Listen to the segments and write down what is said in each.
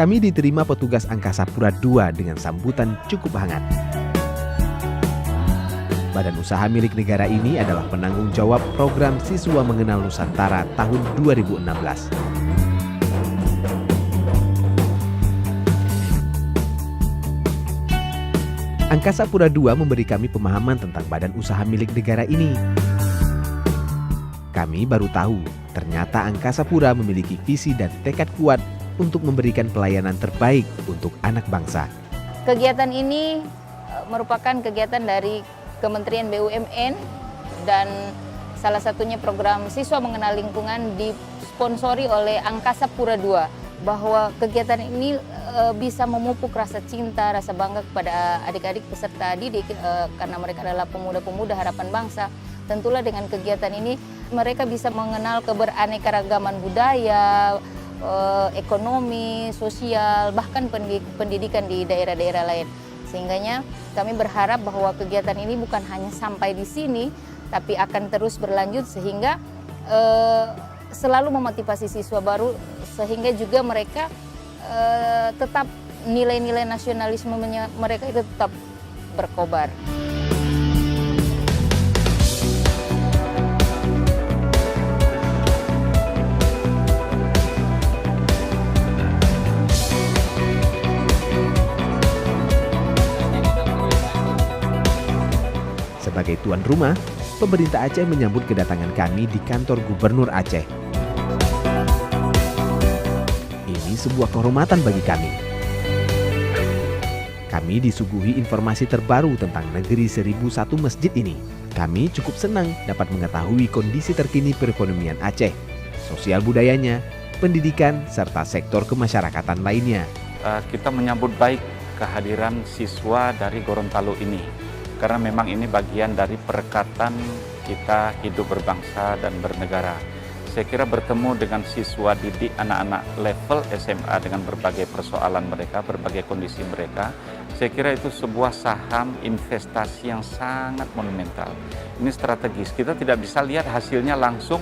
Kami diterima petugas Angkasa Pura II dengan sambutan cukup hangat. Badan usaha milik negara ini adalah penanggung jawab program Siswa Mengenal Nusantara tahun 2016. Angkasa Pura II memberi kami pemahaman tentang badan usaha milik negara ini. Kami baru tahu, ternyata Angkasa Pura memiliki visi dan tekad kuat untuk memberikan pelayanan terbaik untuk anak bangsa. Kegiatan ini merupakan kegiatan dari Kementerian BUMN dan salah satunya program Siswa Mengenal Lingkungan disponsori oleh Angkasa Pura II, bahwa kegiatan ini bisa memupuk rasa cinta, rasa bangga kepada adik-adik peserta didik karena mereka adalah pemuda-pemuda harapan bangsa. Tentulah dengan kegiatan ini mereka bisa mengenal keberaneka-ragaman budaya, ekonomi, sosial, bahkan pendidikan di daerah-daerah lain. Sehingganya kami berharap bahwa kegiatan ini bukan hanya sampai di sini, tapi akan terus berlanjut sehingga selalu memotivasi siswa baru, sehingga juga mereka tetap nilai-nilai nasionalisme mereka itu tetap berkobar. Sebagai tuan rumah, pemerintah Aceh menyambut kedatangan kami di kantor Gubernur Aceh. Ini sebuah kehormatan bagi kami. Kami disuguhi informasi terbaru tentang negeri 1001 masjid ini. Kami cukup senang dapat mengetahui kondisi terkini perekonomian Aceh, sosial budayanya, pendidikan, serta sektor kemasyarakatan lainnya. Kita menyambut baik kehadiran siswa dari Gorontalo ini, karena memang ini bagian dari perekatan kita hidup berbangsa dan bernegara. Saya kira bertemu dengan siswa didik anak-anak level SMA dengan berbagai persoalan mereka, berbagai kondisi mereka, saya kira itu sebuah saham investasi yang sangat monumental. Ini strategis, kita tidak bisa lihat hasilnya langsung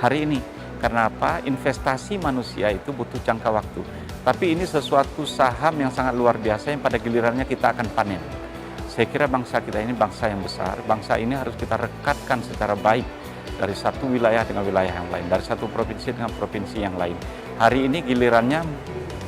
hari ini. Karena apa? Investasi manusia itu butuh jangka waktu. Tapi ini sesuatu saham yang sangat luar biasa yang pada gilirannya kita akan panen. Saya kira bangsa kita ini bangsa yang besar, bangsa ini harus kita rekatkan secara baik dari satu wilayah dengan wilayah yang lain, dari satu provinsi dengan provinsi yang lain. Hari ini gilirannya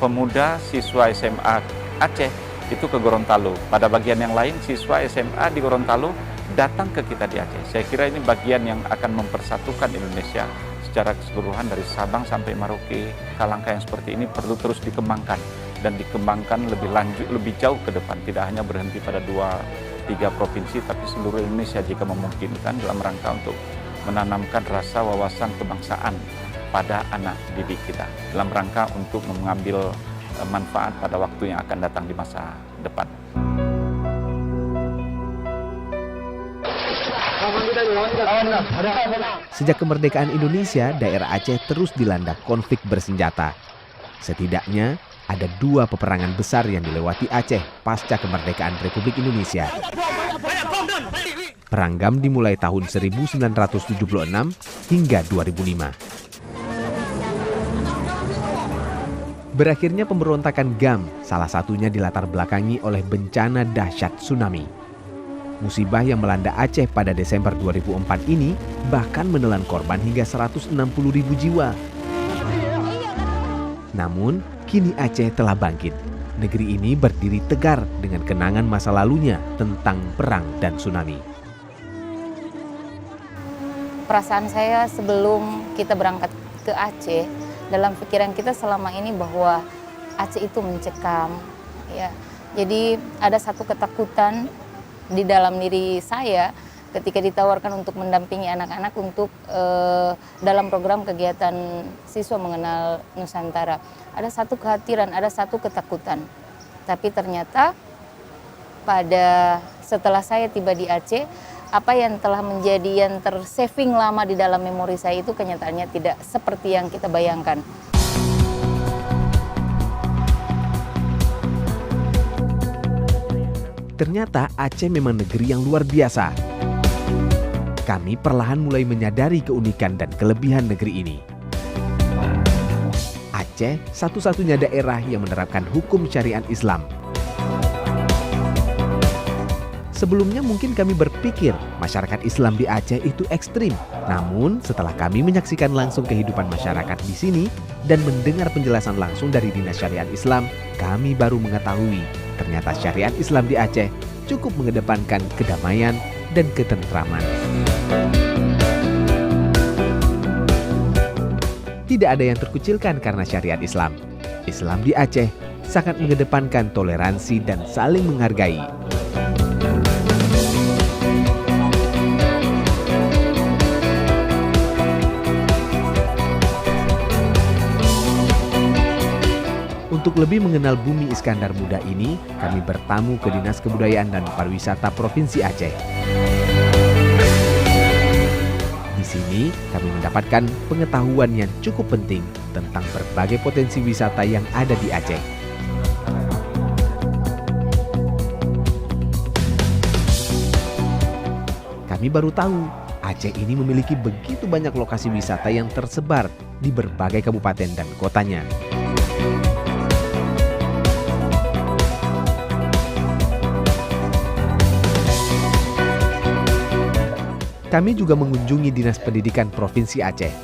pemuda siswa SMA Aceh itu ke Gorontalo. Pada bagian yang lain siswa SMA di Gorontalo datang ke kita di Aceh. Saya kira ini bagian yang akan mempersatukan Indonesia secara keseluruhan dari Sabang sampai Merauke. Langkah yang seperti ini perlu terus dikembangkan dan dikembangkan lebih lanjut, lebih jauh ke depan. Tidak hanya berhenti pada 2-3 provinsi, tapi seluruh Indonesia jika memungkinkan, dalam rangka untuk menanamkan rasa wawasan kebangsaan pada anak didik kita, dalam rangka untuk mengambil manfaat pada waktu yang akan datang di masa depan. Sejak kemerdekaan Indonesia, daerah Aceh terus dilanda konflik bersenjata. Setidaknya ada 2 peperangan besar yang dilewati Aceh pasca kemerdekaan Republik Indonesia. Perang GAM dimulai tahun 1976 hingga 2005. Berakhirnya pemberontakan GAM, salah satunya dilatar belakangi oleh bencana dahsyat tsunami. Musibah yang melanda Aceh pada Desember 2004 ini bahkan menelan korban hingga 160.000 jiwa. Namun, kini Aceh telah bangkit. Negeri ini berdiri tegar dengan kenangan masa lalunya tentang perang dan tsunami. Perasaan saya sebelum kita berangkat ke Aceh, dalam pikiran kita selama ini bahwa Aceh itu mencekam, ya. Jadi ada satu ketakutan di dalam diri saya ketika ditawarkan untuk mendampingi anak-anak untuk dalam program kegiatan Siswa Mengenal Nusantara. Ada satu kekhawatiran, ada satu ketakutan. Tapi ternyata setelah saya tiba di Aceh, apa yang telah menjadi yang tersaving lama di dalam memori saya itu kenyataannya tidak seperti yang kita bayangkan. Ternyata Aceh memang negeri yang luar biasa. Kami perlahan mulai menyadari keunikan dan kelebihan negeri ini. Aceh Aceh satu-satunya daerah yang menerapkan hukum syariat Islam. Sebelumnya mungkin kami berpikir masyarakat Islam di Aceh itu ekstrim. Namun setelah kami menyaksikan langsung kehidupan masyarakat di sini dan mendengar penjelasan langsung dari Dinas Syariat Islam, kami baru mengetahui ternyata syariat Islam di Aceh cukup mengedepankan kedamaian dan ketentraman. Tidak ada yang terkucilkan karena syariat Islam. Islam di Aceh sangat mengedepankan toleransi dan saling menghargai. Untuk lebih mengenal Bumi Iskandar Muda ini, kami bertamu ke Dinas Kebudayaan dan Pariwisata Provinsi Aceh. Di sini kami mendapatkan pengetahuan yang cukup penting tentang berbagai potensi wisata yang ada di Aceh. Kami baru tahu Aceh ini memiliki begitu banyak lokasi wisata yang tersebar di berbagai kabupaten dan kotanya. Kami juga mengunjungi Dinas Pendidikan Provinsi Aceh.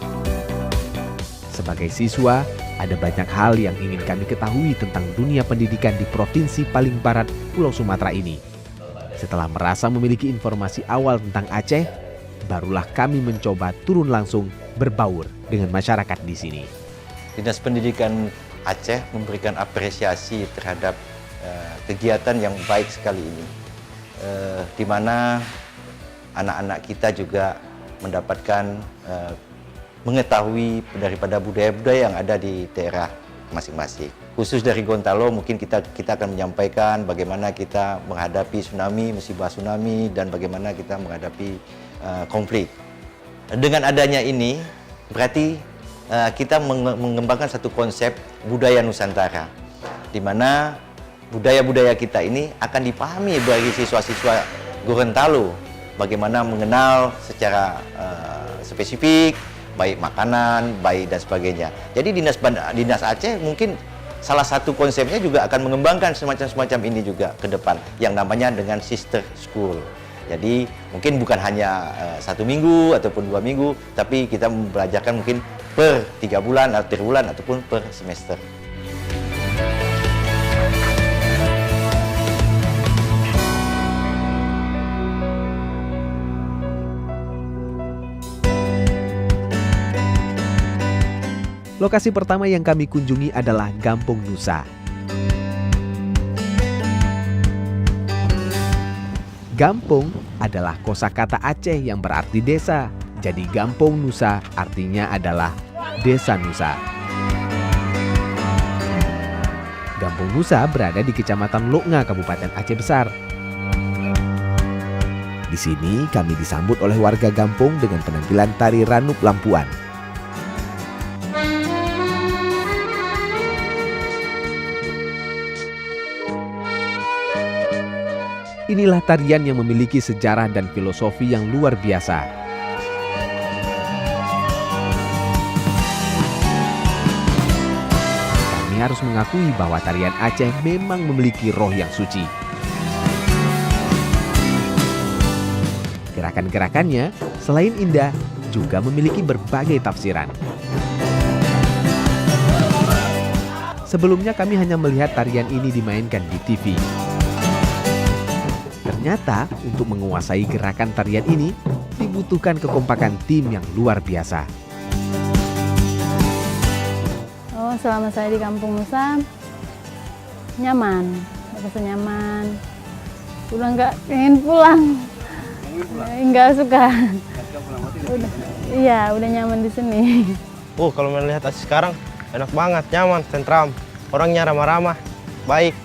Sebagai siswa, ada banyak hal yang ingin kami ketahui tentang dunia pendidikan di provinsi paling barat Pulau Sumatera ini. Setelah merasa memiliki informasi awal tentang Aceh, barulah kami mencoba turun langsung berbaur dengan masyarakat di sini. Dinas Pendidikan Aceh memberikan apresiasi terhadap kegiatan yang baik sekali ini, di mana anak-anak kita juga mendapatkan mengetahui daripada budaya-budaya yang ada di daerah masing-masing. Khusus dari Gorontalo, mungkin kita akan menyampaikan bagaimana kita menghadapi tsunami, musibah tsunami, dan bagaimana kita menghadapi konflik. Dengan adanya ini, berarti kita mengembangkan satu konsep budaya Nusantara, di mana budaya-budaya kita ini akan dipahami bagi siswa-siswa Gorontalo. Bagaimana mengenal secara spesifik, baik makanan, baik dan sebagainya. Jadi Dinas Aceh mungkin salah satu konsepnya juga akan mengembangkan semacam ini juga ke depan, yang namanya dengan sister school. Jadi mungkin bukan hanya 1 minggu ataupun 2 minggu, tapi kita belajarkan mungkin per 3 bulan, atau 3 bulan ataupun per semester. Lokasi pertama yang kami kunjungi adalah Gampong Nusa. Gampong adalah kosakata Aceh yang berarti desa. Jadi Gampong Nusa artinya adalah Desa Nusa. Gampong Nusa berada di Kecamatan Loknga, Kabupaten Aceh Besar. Di sini kami disambut oleh warga Gampong dengan penampilan tari Ranup Lampuan. Inilah tarian yang memiliki sejarah dan filosofi yang luar biasa. Kami harus mengakui bahwa tarian Aceh memang memiliki roh yang suci. Gerakan-gerakannya selain indah juga memiliki berbagai tafsiran. Sebelumnya kami hanya melihat tarian ini dimainkan di TV. Ternyata untuk menguasai gerakan tarian ini dibutuhkan kekompakan tim yang luar biasa. Selama saya di Kampung Nusa nyaman, merasa nyaman. Udah nggak pengen pulang, nggak suka. Udah nyaman di sini. Kalau melihat Aceh sekarang enak banget, nyaman, tentram. Orangnya ramah-ramah, baik,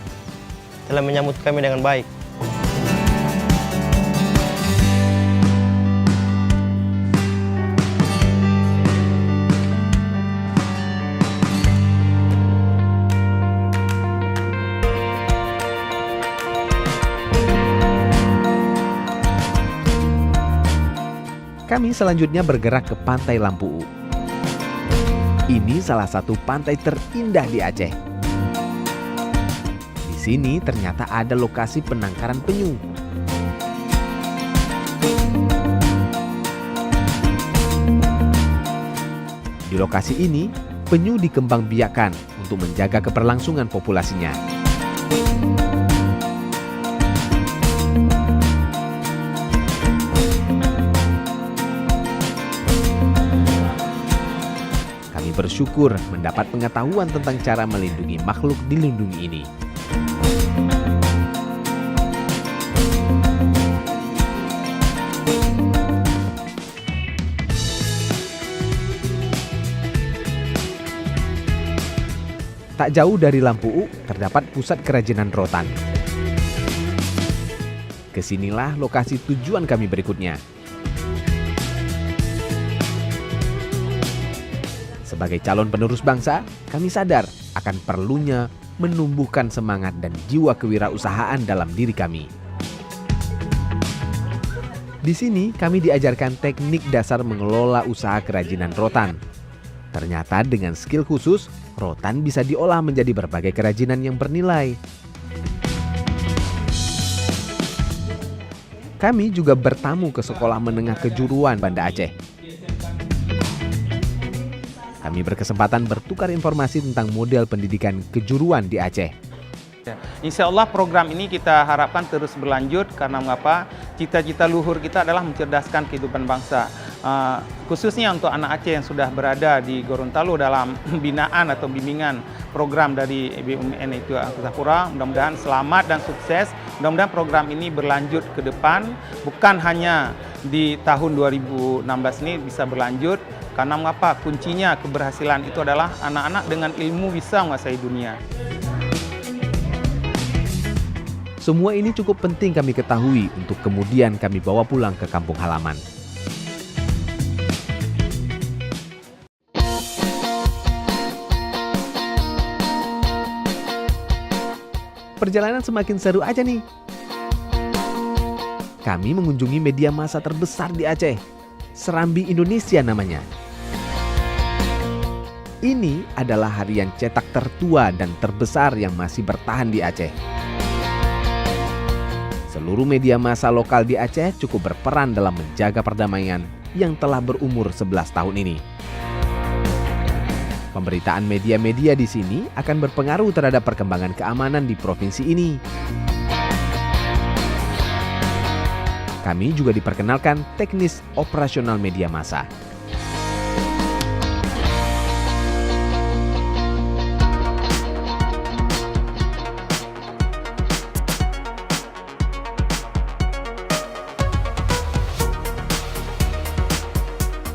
telah menyambut kami dengan baik. Kami selanjutnya bergerak ke Pantai Lampu. Ini salah satu pantai terindah di Aceh. Di sini ternyata ada lokasi penangkaran penyu. Di lokasi ini, penyu dikembangbiakkan untuk menjaga keberlangsungan populasinya. Kami bersyukur mendapat pengetahuan tentang cara melindungi makhluk dilindungi ini. Tak jauh dari Lampu terdapat pusat kerajinan rotan. Kesinilah lokasi tujuan kami berikutnya. Sebagai calon penerus bangsa, kami sadar akan perlunya menumbuhkan semangat dan jiwa kewirausahaan dalam diri kami. Di sini kami diajarkan teknik dasar mengelola usaha kerajinan rotan. Ternyata dengan skill khusus, rotan bisa diolah menjadi berbagai kerajinan yang bernilai. Kami juga bertamu ke Sekolah Menengah Kejuruan Banda Aceh. Kami berkesempatan bertukar informasi tentang model pendidikan kejuruan di Aceh. Insya Allah program ini kita harapkan terus berlanjut karena mengapa cita-cita luhur kita adalah mencerdaskan kehidupan bangsa. Khususnya untuk anak Aceh yang sudah berada di Gorontalo dalam binaan atau bimbingan program dari BUMN itu Angkasa Pura. Mudah-mudahan selamat dan sukses. Mudah-mudahan program ini berlanjut ke depan, bukan hanya di tahun 2016 ini bisa berlanjut. Karena mengapa kuncinya keberhasilan itu adalah anak-anak dengan ilmu bisa menguasai dunia. Semua ini cukup penting kami ketahui untuk kemudian kami bawa pulang ke kampung halaman. Perjalanan semakin seru aja nih. Kami mengunjungi media massa terbesar di Aceh, Serambi Indonesia namanya. Ini adalah harian cetak tertua dan terbesar yang masih bertahan di Aceh. Seluruh media massa lokal di Aceh cukup berperan dalam menjaga perdamaian yang telah berumur 11 tahun ini. Pemberitaan media-media di sini akan berpengaruh terhadap perkembangan keamanan di provinsi ini. Kami juga diperkenalkan teknis operasional media massa.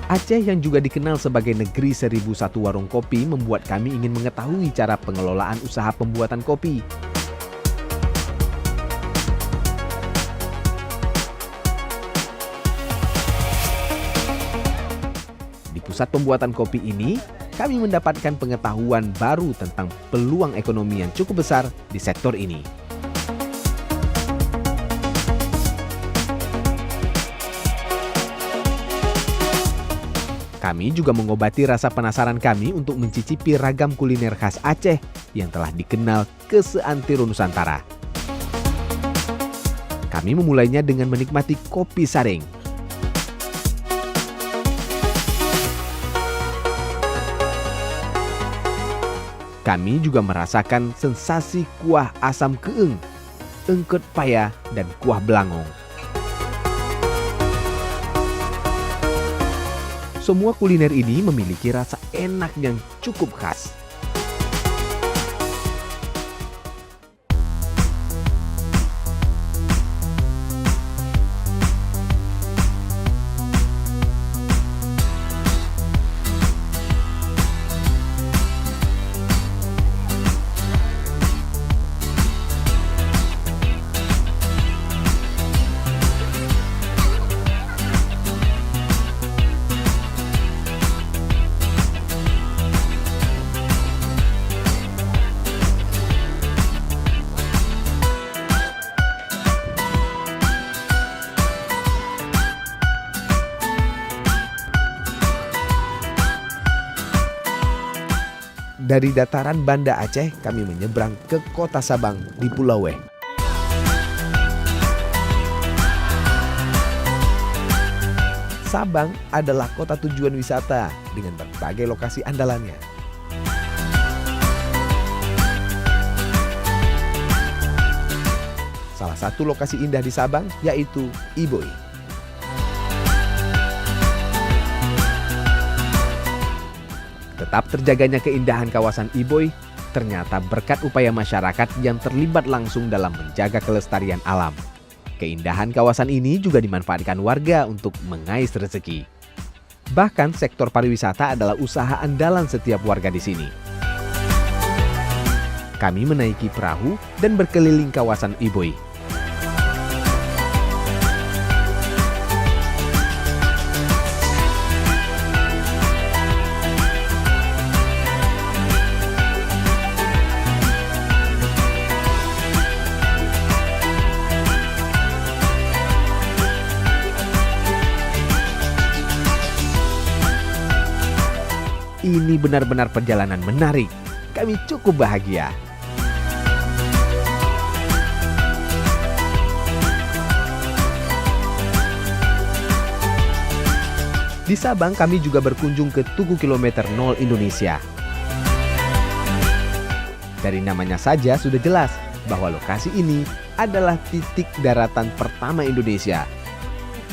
Aceh yang juga dikenal sebagai negeri 1001 warung kopi membuat kami ingin mengetahui cara pengelolaan usaha pembuatan kopi. Di pusat pembuatan kopi ini, kami mendapatkan pengetahuan baru tentang peluang ekonomi yang cukup besar di sektor ini. Kami juga mengobati rasa penasaran kami untuk mencicipi ragam kuliner khas Aceh yang telah dikenal ke seantero Nusantara. Kami memulainya dengan menikmati kopi saring. Kami juga merasakan sensasi kuah asam keeng, engkut paya, dan kuah belangong. Semua kuliner ini memiliki rasa enak yang cukup khas. Dari dataran Banda Aceh, kami menyeberang ke kota Sabang di Pulau Weh. Sabang adalah kota tujuan wisata dengan berbagai lokasi andalannya. Salah satu lokasi indah di Sabang yaitu Iboi. Tetap terjaganya keindahan kawasan Iboi ternyata berkat upaya masyarakat yang terlibat langsung dalam menjaga kelestarian alam. Keindahan kawasan ini juga dimanfaatkan warga untuk mengais rezeki. Bahkan sektor pariwisata adalah usaha andalan setiap warga di sini. Kami menaiki perahu dan berkeliling kawasan Iboi. Ini benar-benar perjalanan menarik. Kami cukup bahagia. Di Sabang kami juga berkunjung ke Tugu Kilometer 0 Indonesia. Dari namanya saja sudah jelas bahwa lokasi ini adalah titik daratan pertama Indonesia.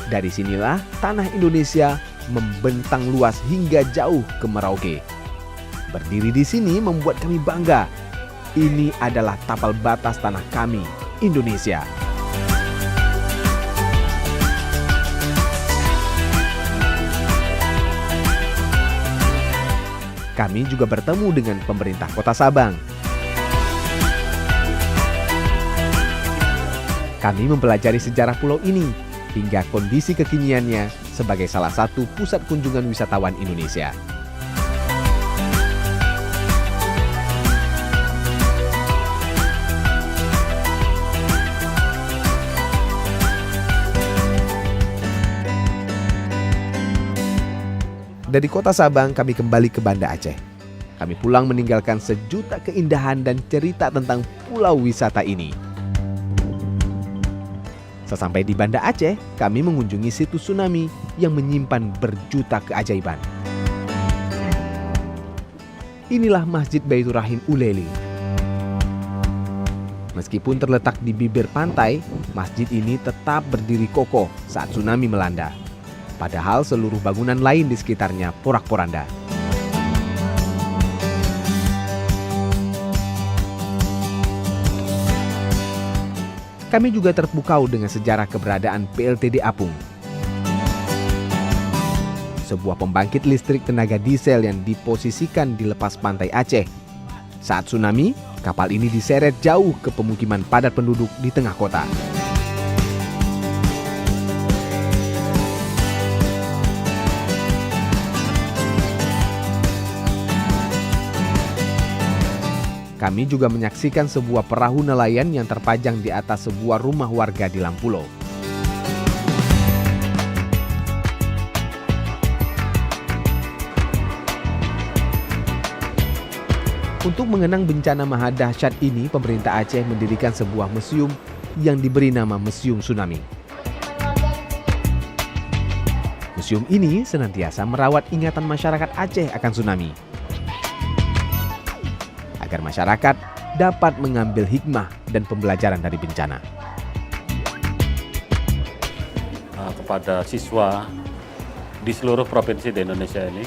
Dari sinilah tanah Indonesia membentang luas hingga jauh ke Merauke. Berdiri di sini membuat kami bangga. Ini adalah tapal batas tanah kami, Indonesia. Kami juga bertemu dengan pemerintah Kota Sabang. Kami mempelajari sejarah pulau ini hingga kondisi kekiniannya sebagai salah satu pusat kunjungan wisatawan Indonesia. Dari Kota Sabang kami kembali ke Banda Aceh. Kami pulang meninggalkan sejuta keindahan dan cerita tentang pulau wisata ini. Sesampai di Banda Aceh, kami mengunjungi situs tsunami yang menyimpan berjuta keajaiban. Inilah Masjid Baitur Rahim Uleli. Meskipun terletak di bibir pantai, masjid ini tetap berdiri kokoh saat tsunami melanda. Padahal seluruh bangunan lain di sekitarnya porak-poranda. Kami juga terpukau dengan sejarah keberadaan PLTD Apung. Sebuah pembangkit listrik tenaga diesel yang diposisikan di lepas pantai Aceh. Saat tsunami, kapal ini diseret jauh ke pemukiman padat penduduk di tengah kota. Kami juga menyaksikan sebuah perahu nelayan yang terpajang di atas sebuah rumah warga di Lampulo. Untuk mengenang bencana maha dahsyat ini, pemerintah Aceh mendirikan sebuah museum yang diberi nama Museum Tsunami. Museum ini senantiasa merawat ingatan masyarakat Aceh akan tsunami, agar masyarakat dapat mengambil hikmah dan pembelajaran dari bencana. Kepada siswa di seluruh provinsi di Indonesia ini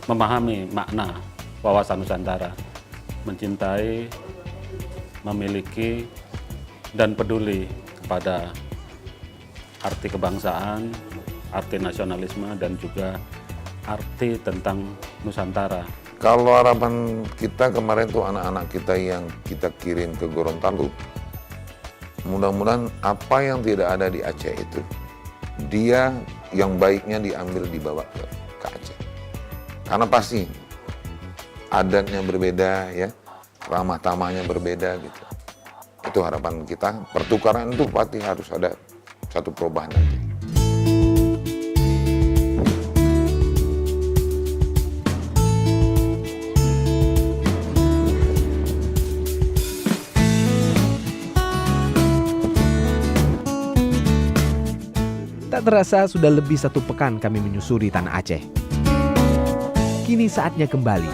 memahami makna wawasan Nusantara, mencintai, memiliki, dan peduli kepada arti kebangsaan, arti nasionalisme, dan juga arti tentang Nusantara. Kalau harapan kita kemarin tuh anak-anak kita yang kita kirim ke Gorontalo, mudah-mudahan apa yang tidak ada di Aceh itu, dia yang baiknya diambil dibawa ke Aceh. Karena pasti adatnya berbeda ya, ramah tamahnya berbeda gitu. Itu harapan kita, pertukaran itu pasti harus ada satu perubahan nanti. Tak terasa sudah lebih 1 pekan kami menyusuri tanah Aceh. Kini saatnya kembali.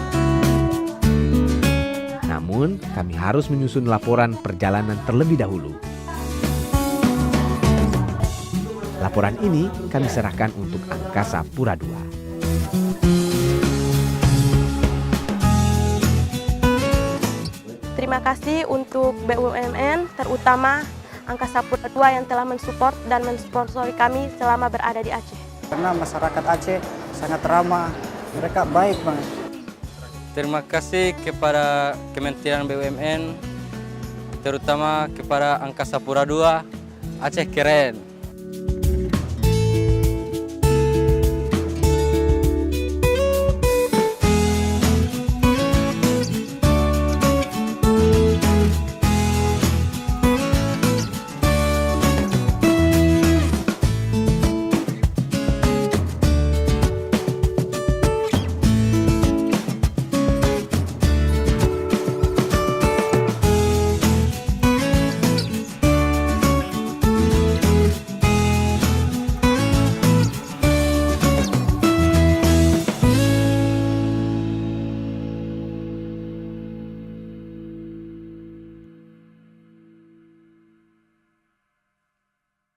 Namun kami harus menyusun laporan perjalanan terlebih dahulu. Laporan ini kami serahkan untuk Angkasa Pura II. Terima kasih untuk BUMN, terutama Angkasa Pura II yang telah mensupport dan mensponsori kami selama berada di Aceh. Karena masyarakat Aceh sangat ramah, mereka baik banget. Terima kasih kepada Kementerian BUMN, terutama kepada Angkasa Pura II, Aceh keren.